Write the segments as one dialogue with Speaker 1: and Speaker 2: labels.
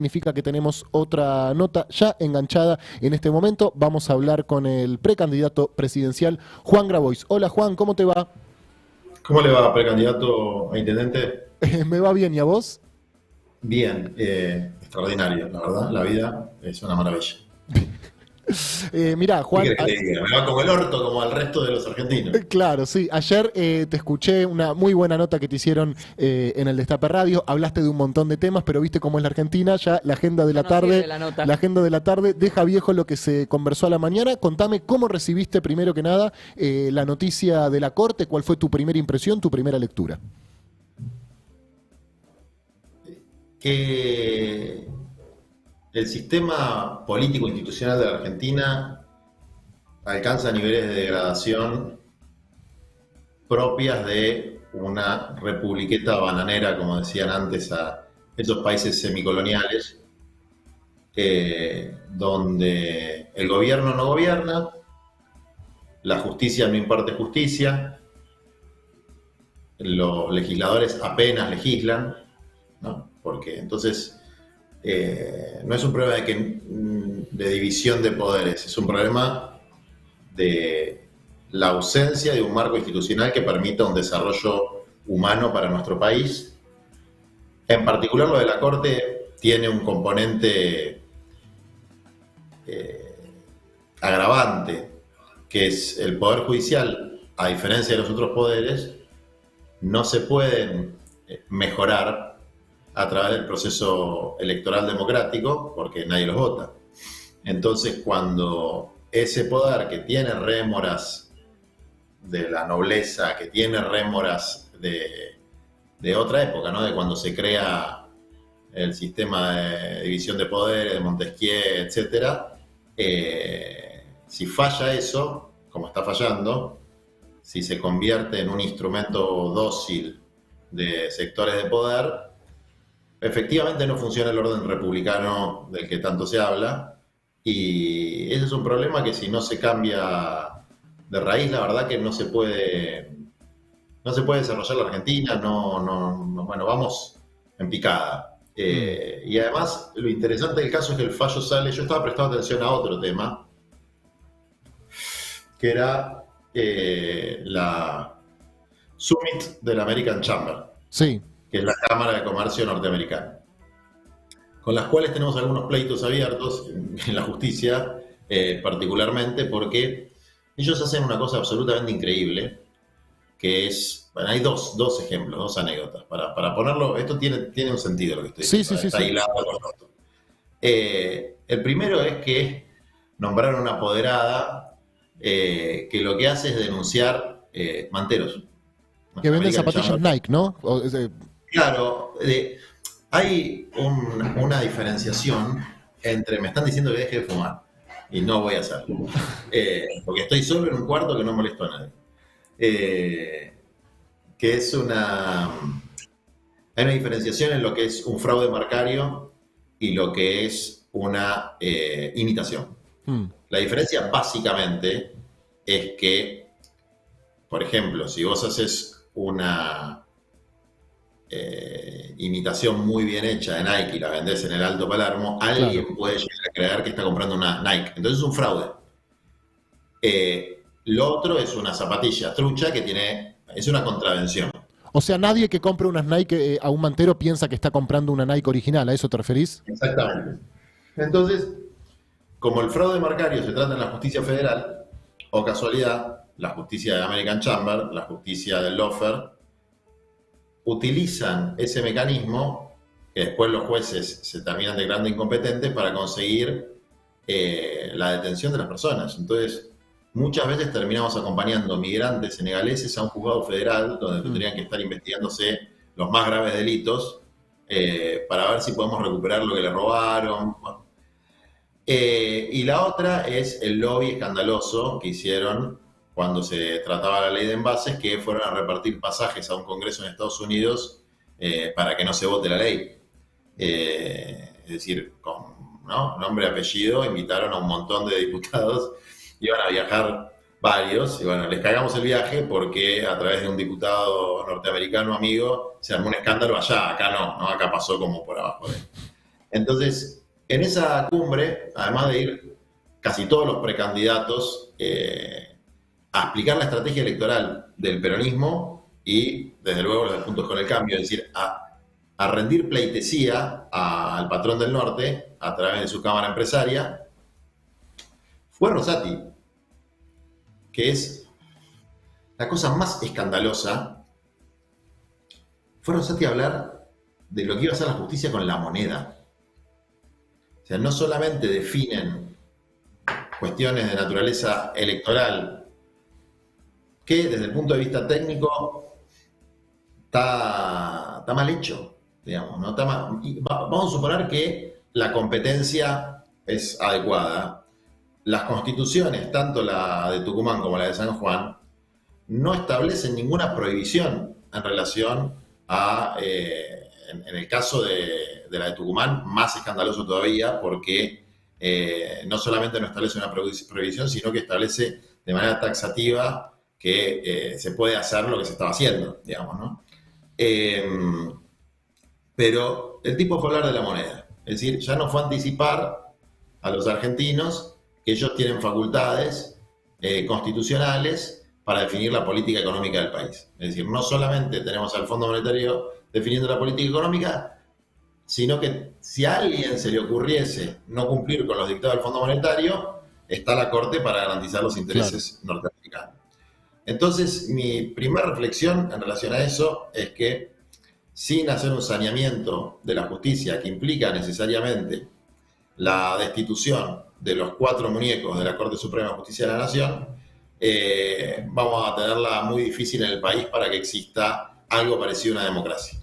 Speaker 1: Significa que tenemos otra nota ya enganchada en este momento. Vamos a hablar con el precandidato presidencial Juan Grabois. Hola Juan, ¿cómo te va?
Speaker 2: ¿Cómo le va, precandidato a intendente?
Speaker 1: ¿Me va bien y a vos?
Speaker 2: Bien, extraordinario, la verdad. La vida es una maravilla.
Speaker 1: Mirá,
Speaker 2: ¿Qué
Speaker 1: Juan,
Speaker 2: querés que te diga? Me va como el orto, como al resto de los argentinos.
Speaker 1: claro, sí. Ayer te escuché una muy buena nota que te hicieron en el Destape Radio. Hablaste de un montón de temas, pero viste cómo es la Argentina. Ya la agenda de
Speaker 3: Ya
Speaker 1: la
Speaker 3: no sirve
Speaker 1: tarde,
Speaker 3: la nota.
Speaker 1: la agenda de la tarde deja viejo lo que se conversó a la mañana. Contame cómo recibiste primero que nada la noticia de la Corte. ¿Cuál fue tu primera impresión, tu primera lectura?
Speaker 2: Que el sistema político institucional de la Argentina alcanza niveles de degradación propias de una republiqueta bananera, como decían antes, a esos países semicoloniales, donde el gobierno no gobierna, la justicia no imparte justicia, los legisladores apenas legislan, ¿no? Porque entonces no es un problema de división de poderes, es un problema de la ausencia de un marco institucional que permita un desarrollo humano para nuestro país. En particular, lo de la Corte tiene un componente agravante, que es el Poder Judicial, a diferencia de los otros poderes, no se pueden mejorar a través del proceso electoral democrático porque nadie los vota. Entonces, cuando ese poder que tiene rémoras de la nobleza, que tiene rémoras de otra época, ¿no? De cuando se crea el sistema de división de poderes, de Montesquieu, etcétera, si falla eso, como está fallando, si se convierte en un instrumento dócil de sectores de poder, efectivamente no funciona el orden republicano del que tanto se habla, y ese es un problema que si no se cambia de raíz, la verdad que no se puede desarrollar la Argentina, bueno, vamos en picada. Y además, lo interesante del caso es que el fallo sale, yo estaba prestando atención a otro tema, que era la Summit del American Chamber,
Speaker 1: Sí.
Speaker 2: que es la Cámara de Comercio norteamericana, con las cuales tenemos algunos pleitos abiertos en la justicia, particularmente porque ellos hacen una cosa absolutamente increíble, que es, bueno, hay dos ejemplos, dos anécdotas, para ponerlo, esto tiene un sentido lo que estoy
Speaker 1: Sí,
Speaker 2: diciendo,
Speaker 1: sí, sí,
Speaker 2: está
Speaker 1: sí.
Speaker 2: hilado con lo otro. El primero es que nombraron una apoderada que lo que hace es denunciar manteros.
Speaker 1: Que venden
Speaker 2: American
Speaker 1: zapatillas
Speaker 2: Chamber.
Speaker 1: Nike, ¿no?
Speaker 2: Claro, hay una diferenciación entre me están diciendo que deje de fumar y no voy a hacerlo, porque estoy solo en un cuarto que no molesto a nadie. Que es hay una diferenciación en lo que es un fraude marcario y lo que es una imitación.
Speaker 1: Mm.
Speaker 2: La diferencia básicamente es que, por ejemplo, si vos haces una imitación muy bien hecha de Nike y la vendés en el Alto Palermo, alguien
Speaker 1: Claro.
Speaker 2: puede llegar a creer que está comprando una Nike. Entonces es un fraude. Lo otro es una zapatilla trucha es una contravención.
Speaker 1: O sea, nadie que compre unas Nike a un mantero piensa que está comprando una Nike original. ¿A eso te referís?
Speaker 2: Exactamente. Entonces, como el fraude marcario se trata en la justicia federal, o casualidad, la justicia de American Chamber, la justicia del Lofer, utilizan ese mecanismo que después los jueces se terminan declarando incompetentes para conseguir la detención de las personas. Entonces, muchas veces terminamos acompañando migrantes senegaleses a un juzgado federal donde tendrían que estar investigándose los más graves delitos para ver si podemos recuperar lo que le robaron. Bueno. Y la otra es el lobby escandaloso que hicieron cuando se trataba la ley de envases, que fueron a repartir pasajes a un congreso en Estados Unidos para que no se vote la ley. Es decir, con nombre y apellido, invitaron a un montón de diputados, iban a viajar varios, y bueno, les cagamos el viaje porque a través de un diputado norteamericano amigo se armó un escándalo allá, acá no, acá pasó como por abajo Entonces, en esa cumbre, además de ir casi todos los precandidatos a explicar la estrategia electoral del peronismo y, desde luego, los de Juntos con el Cambio, es decir, a rendir pleitesía al patrón del norte a través de su cámara empresaria, fue Rosati, que es la cosa más escandalosa. Fue Rosati a hablar de lo que iba a hacer la justicia con la moneda. O sea, no solamente definen cuestiones de naturaleza electoral, que desde el punto de vista técnico está mal hecho, digamos, ¿no? Vamos a suponer que la competencia es adecuada. Las constituciones, tanto la de Tucumán como la de San Juan, no establecen ninguna prohibición en relación a, en el caso de la de Tucumán, más escandaloso todavía, porque no solamente no establece una prohibición, sino que establece de manera taxativa que se puede hacer lo que se estaba haciendo, digamos, ¿no? Pero el tipo fue a hablar de la moneda, es decir, ya no fue a anticipar a los argentinos que ellos tienen facultades constitucionales para definir la política económica del país. Es decir, no solamente tenemos al Fondo Monetario definiendo la política económica, sino que si a alguien se le ocurriese no cumplir con los dictados del Fondo Monetario, está la Corte para garantizar los intereses norteamericanos. Entonces, mi primera reflexión en relación a eso es que, sin hacer un saneamiento de la justicia que implica necesariamente la destitución de los 4 muñecos de la Corte Suprema de Justicia de la Nación, vamos a tenerla muy difícil en el país para que exista algo parecido a una democracia.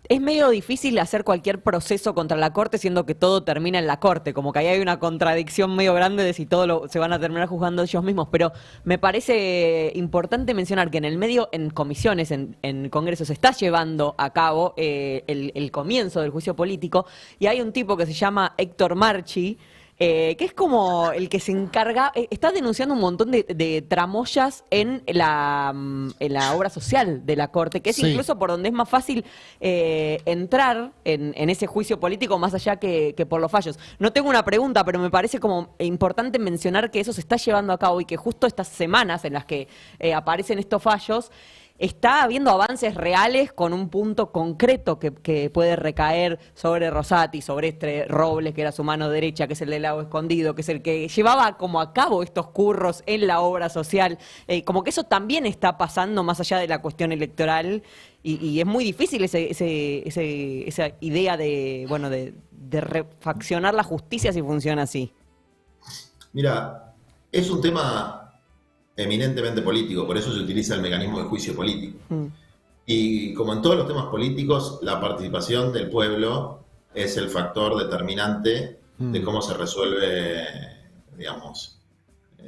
Speaker 3: Es medio difícil hacer cualquier proceso contra la Corte, siendo que todo termina en la Corte, como que ahí hay una contradicción medio grande de si todo se van a terminar juzgando ellos mismos, pero me parece importante mencionar que en el medio, en comisiones, en Congreso, se está llevando a cabo el comienzo del juicio político, y hay un tipo que se llama Héctor Marchi, que es como el que se encarga, está denunciando un montón de tramoyas en la obra social de la Corte, que es incluso por donde es más fácil entrar en ese juicio político más allá que por los fallos. No tengo una pregunta, pero me parece como importante mencionar que eso se está llevando a cabo y que justo estas semanas en las que aparecen estos fallos, está habiendo avances reales con un punto concreto que puede recaer sobre Rosati, sobre este Robles, que era su mano derecha, que es el del lago escondido, que es el que llevaba como a cabo estos curros en la obra social. Como que eso también está pasando más allá de la cuestión electoral y es muy difícil esa idea de refaccionar la justicia si funciona así.
Speaker 2: Mira, es un tema eminentemente político, por eso se utiliza el mecanismo de juicio político. Y como en todos los temas políticos, la participación del pueblo es el factor determinante de cómo se resuelve, digamos,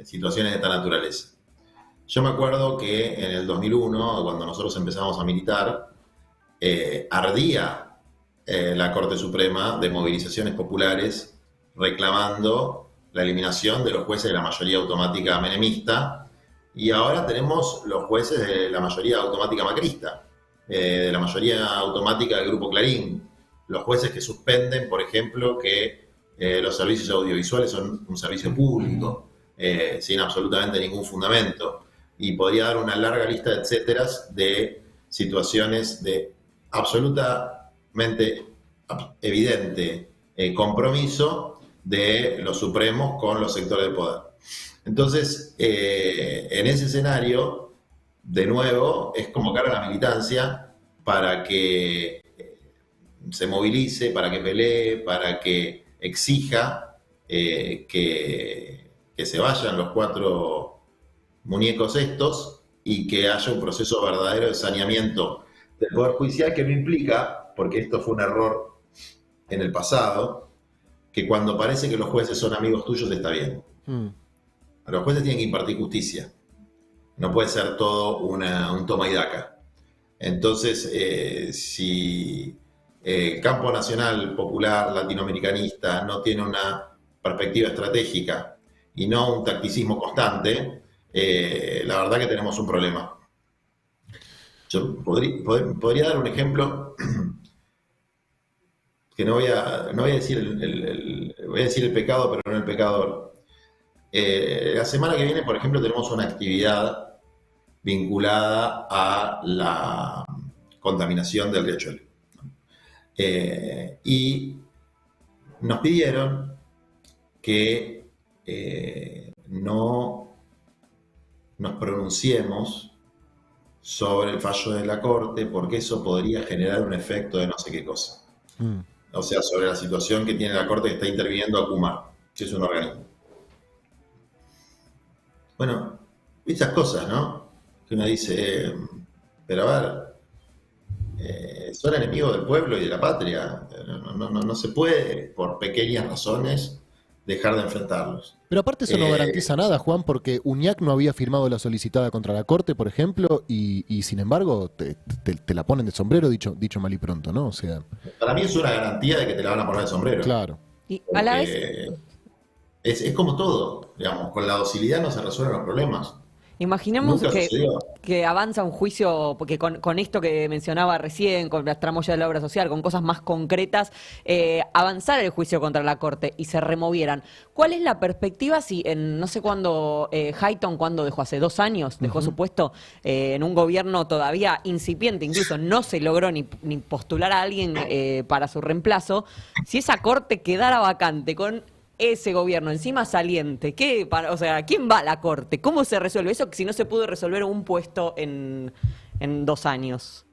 Speaker 2: situaciones de esta naturaleza. Yo me acuerdo que en el 2001, cuando nosotros empezamos a militar, ardía la Corte Suprema de movilizaciones populares reclamando la eliminación de los jueces de la mayoría automática menemista. Y ahora tenemos los jueces de la mayoría automática macrista, de la mayoría automática del Grupo Clarín, los jueces que suspenden, por ejemplo, que los servicios audiovisuales son un servicio público, sin absolutamente ningún fundamento. Y podría dar una larga lista de etcéteras de situaciones de absolutamente evidente compromiso de los supremos con los sectores del poder. Entonces, en ese escenario, de nuevo, es convocar a la militancia para que se movilice, para que pelee, para que exija que se vayan los 4 muñecos estos y que haya un proceso verdadero de saneamiento del Poder Judicial, que no implica, porque esto fue un error en el pasado, que cuando parece que los jueces son amigos tuyos está bien. Los jueces tienen que impartir justicia. No puede ser todo un toma y daca. Entonces, si el campo nacional, popular, latinoamericanista no tiene una perspectiva estratégica y no un tacticismo constante, la verdad que tenemos un problema. Yo podría dar un ejemplo. que no voy a decir voy a decir el pecado, pero no el pecador. La semana que viene, por ejemplo, tenemos una actividad vinculada a la contaminación del riachuelo. Y nos pidieron que no nos pronunciemos sobre el fallo de la Corte porque eso podría generar un efecto de no sé qué cosa. O sea, sobre la situación que tiene la Corte que está interviniendo a Kumar, que es un organismo. Bueno, estas cosas, ¿no? Que uno dice, pero a ver, son enemigos del pueblo y de la patria. No se puede, por pequeñas razones, dejar de enfrentarlos.
Speaker 1: Pero aparte eso no garantiza nada, Juan, porque UNIAC no había firmado la solicitada contra la Corte, por ejemplo, y sin embargo te la ponen de sombrero, dicho mal y pronto, ¿no? O sea,
Speaker 2: para mí es una garantía de que te la van a poner de sombrero.
Speaker 1: claro.
Speaker 3: Y a la vez,
Speaker 2: Es como todo, digamos, con la docilidad no se resuelven los problemas.
Speaker 3: imaginemos
Speaker 2: Nunca sucedió.
Speaker 3: que avanza un juicio, porque con esto que mencionaba recién, con las tramoyas de la obra social, con cosas más concretas, avanzara el juicio contra la Corte y se removieran. ¿Cuál es la perspectiva si no sé cuándo, Hayton, cuándo dejó? ¿Hace 2 años? Dejó su puesto en un gobierno todavía incipiente, incluso no se logró ni postular a alguien para su reemplazo. Si esa Corte quedara vacante con ese gobierno encima saliente, o sea, ¿quién va a la Corte? ¿Cómo se resuelve eso si no se pudo resolver un puesto en 2 años?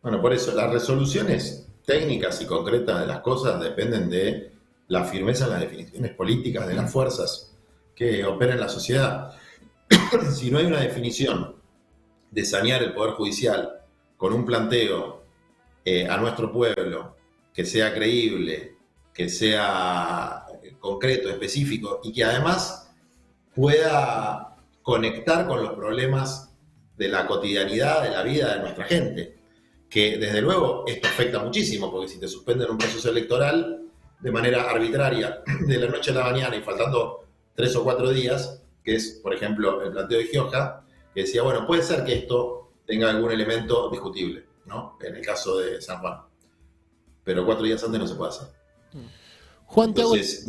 Speaker 2: Bueno, por eso, las resoluciones técnicas y concretas de las cosas dependen de la firmeza en las definiciones políticas de las fuerzas que operan en la sociedad. Si no hay una definición de sanear el Poder Judicial con un planteo a nuestro pueblo que sea creíble, que sea concreto, específico y que además pueda conectar con los problemas de la cotidianidad, de la vida de nuestra gente. Que desde luego esto afecta muchísimo, porque si te suspenden un proceso electoral de manera arbitraria, de la noche a la mañana y faltando 3 o 4 días, que es, por ejemplo, el planteo de Gioja, que decía, bueno, puede ser que esto tenga algún elemento discutible, ¿no? En el caso de San Juan. Pero 4 días antes no se puede hacer.
Speaker 1: Juan,
Speaker 2: Entonces,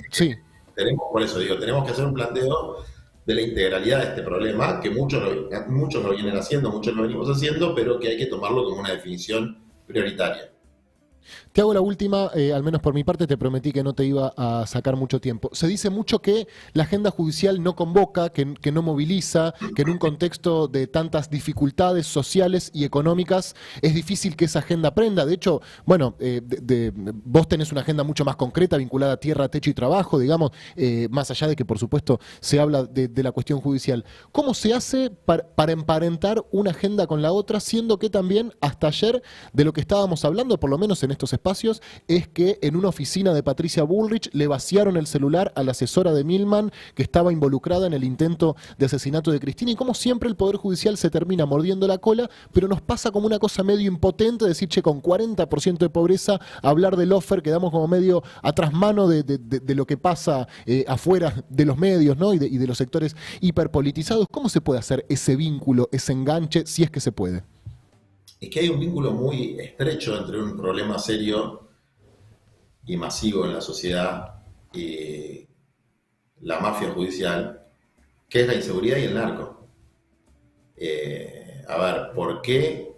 Speaker 2: por eso digo, tenemos que hacer un planteo de la integralidad de este problema, que muchos lo vienen haciendo, muchos lo venimos haciendo, pero que hay que tomarlo como una definición prioritaria.
Speaker 1: Te hago la última, al menos por mi parte te prometí que no te iba a sacar mucho tiempo. Se dice mucho que la agenda judicial no convoca, que no moviliza, que en un contexto de tantas dificultades sociales y económicas es difícil que esa agenda prenda. De hecho, bueno, vos tenés una agenda mucho más concreta vinculada a tierra, techo y trabajo, digamos, más allá de que por supuesto se habla de la cuestión judicial. ¿Cómo se hace para emparentar una agenda con la otra, siendo que también hasta ayer de lo que estábamos hablando, por lo menos en estos espacios, es que en una oficina de Patricia Bullrich le vaciaron el celular a la asesora de Milman que estaba involucrada en el intento de asesinato de Cristina, y como siempre el Poder Judicial se termina mordiendo la cola, pero nos pasa como una cosa medio impotente decir, che, con 40% de pobreza, hablar del offer, quedamos como medio atrás mano de lo que pasa afuera de los medios, ¿no? y de los sectores hiperpolitizados. ¿Cómo se puede hacer ese vínculo, ese enganche, si es que se puede?
Speaker 2: Es que hay un vínculo muy estrecho entre un problema serio y masivo en la sociedad y la mafia judicial, que es la inseguridad y el narco. A ver, ¿por qué,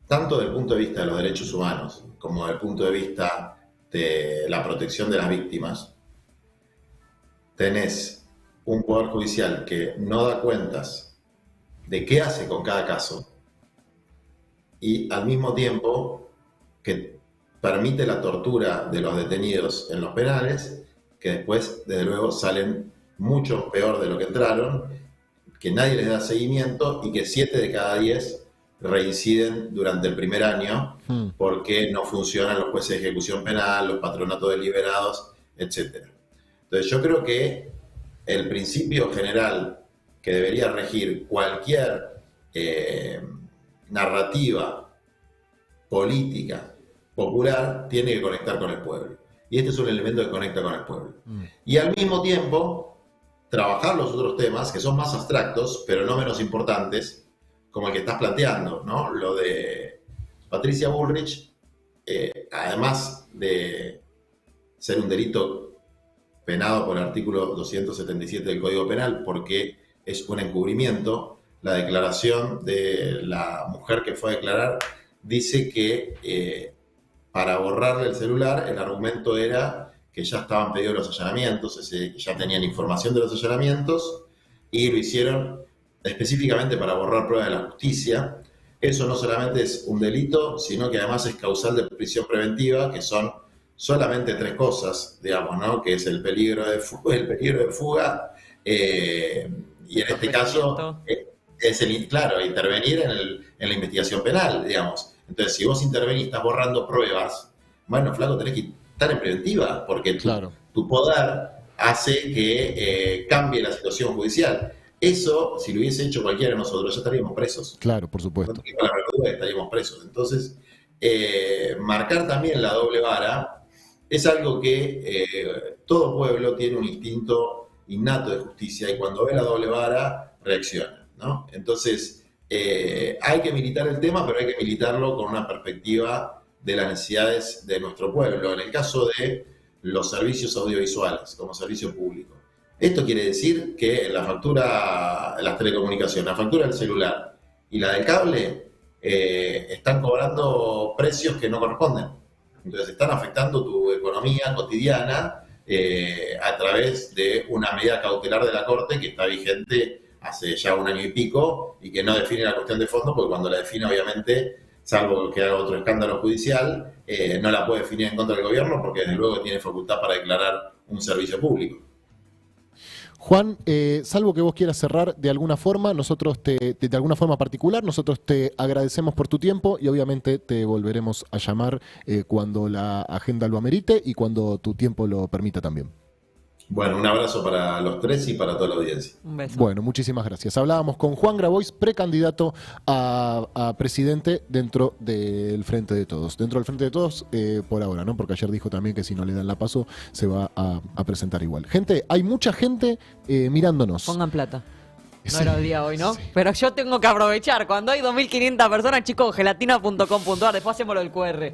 Speaker 2: tanto desde el punto de vista de los derechos humanos como desde el punto de vista de la protección de las víctimas, tenés un poder judicial que no da cuentas de qué hace con cada caso, y al mismo tiempo que permite la tortura de los detenidos en los penales, que después, desde luego, salen mucho peor de lo que entraron, que nadie les da seguimiento y que 7 de cada 10 reinciden durante el primer año porque no funcionan los jueces de ejecución penal, los patronatos deliberados, etc. Entonces yo creo que el principio general que debería regir cualquier narrativa política popular tiene que conectar con el pueblo. Y este es un elemento que conecta con el pueblo. Y al mismo tiempo, trabajar los otros temas, que son más abstractos, pero no menos importantes, como el que estás planteando, ¿no? Lo de Patricia Bullrich además de ser un delito penado por el artículo 277 del Código Penal, porque es un encubrimiento, la declaración de la mujer que fue a declarar dice que para borrarle el celular, el argumento era que ya estaban pedidos los allanamientos, que ya tenían información de los allanamientos, y lo hicieron específicamente para borrar pruebas de la justicia. Eso no solamente es un delito, sino que además es causal de prisión preventiva, que son solamente 3 cosas, digamos, ¿no? Que es el peligro de fuga, y en este caso es intervenir en la investigación penal, digamos. Entonces, si vos intervenís, estás borrando pruebas, bueno, flaco, tenés que estar en preventiva, porque tu poder hace que cambie la situación judicial. Eso, si lo hubiese hecho cualquiera de nosotros, ya estaríamos presos.
Speaker 1: Claro, por supuesto.
Speaker 2: Con la verdura estaríamos presos. Entonces, marcar también la doble vara es algo que todo pueblo tiene un instinto innato de justicia, y cuando ve la doble vara, reacciona, ¿no? Entonces, hay que militar el tema, pero hay que militarlo con una perspectiva de las necesidades de nuestro pueblo. En el caso de los servicios audiovisuales como servicio público, esto quiere decir que la factura de las telecomunicaciones, la factura del celular y la del cable están cobrando precios que no corresponden. Entonces están afectando tu economía cotidiana a través de una medida cautelar de la Corte que está vigente hace ya 1 año y pico, y que no define la cuestión de fondo, porque cuando la define, obviamente, salvo que haga otro escándalo judicial, no la puede definir en contra del gobierno, porque desde luego tiene facultad para declarar un servicio público.
Speaker 1: Juan, salvo que vos quieras cerrar de alguna forma, nosotros de alguna forma particular, nosotros te agradecemos por tu tiempo y obviamente te volveremos a llamar cuando la agenda lo amerite y cuando tu tiempo lo permita también.
Speaker 2: Bueno, un abrazo para los 3 y para toda la audiencia.
Speaker 3: Un beso.
Speaker 1: Bueno, muchísimas gracias. Hablábamos con Juan Grabois, precandidato a presidente dentro del Frente de Todos. Dentro del Frente de Todos por ahora, ¿no? Porque ayer dijo también que si no le dan la paso se va a presentar igual. Gente, hay mucha gente mirándonos.
Speaker 3: Pongan plata. No
Speaker 1: Sí,
Speaker 3: era el día hoy, ¿no?
Speaker 1: sí.
Speaker 3: Pero yo tengo que aprovechar. Cuando hay 2.500 personas, chicos, gelatina.com.ar. Después hacemos lo del QR.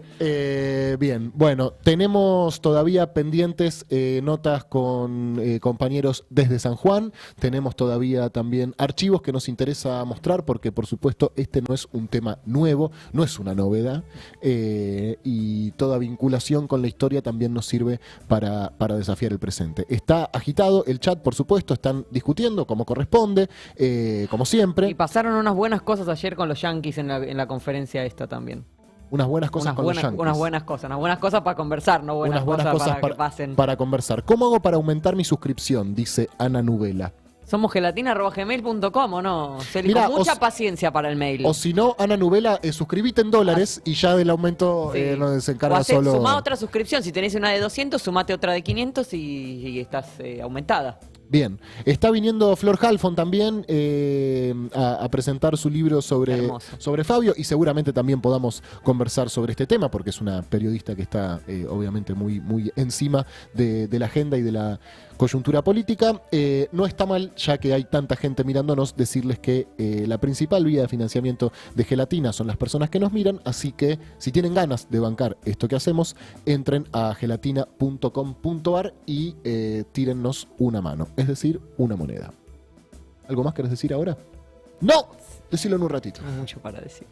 Speaker 1: Bien, bueno, tenemos todavía pendientes notas con compañeros desde San Juan, tenemos todavía también archivos que nos interesa mostrar porque por supuesto este no es un tema nuevo, no es una novedad, y toda vinculación con la historia también nos sirve para desafiar el presente. Está agitado el chat, por supuesto, están discutiendo como corresponde, como siempre.
Speaker 3: Y pasaron unas buenas cosas ayer con los Yankees en la conferencia esta también.
Speaker 1: Unas buenas cosas con los Yankees.
Speaker 3: Unas buenas cosas para conversar, no buenas cosas para que pasen.
Speaker 1: Para conversar. ¿Cómo hago para aumentar mi suscripción? Dice Ana Nubela.
Speaker 3: Somos gelatina@gmail.com, ¿o no?
Speaker 1: Mirá,
Speaker 3: con mucha paciencia para el mail.
Speaker 1: O si no, Ana Nubela, suscribite en dólares y ya del aumento nos encarga solo.
Speaker 3: Sumá otra suscripción. Si tenés una de 200, sumate otra de 500 y estás aumentada.
Speaker 1: Bien, está viniendo Flor Halfon también a presentar su libro sobre Fabio y seguramente también podamos conversar sobre este tema porque es una periodista que está obviamente muy encima de la agenda y de la coyuntura política. No está mal, ya que hay tanta gente mirándonos, decirles que la principal vía de financiamiento de Gelatina son las personas que nos miran, así que si tienen ganas de bancar esto que hacemos, entren a gelatina.com.ar y tírennos una mano. Es decir, una moneda. ¿Algo más querés decir ahora? ¡No! Decilo en un ratito.
Speaker 3: No hay mucho para decir.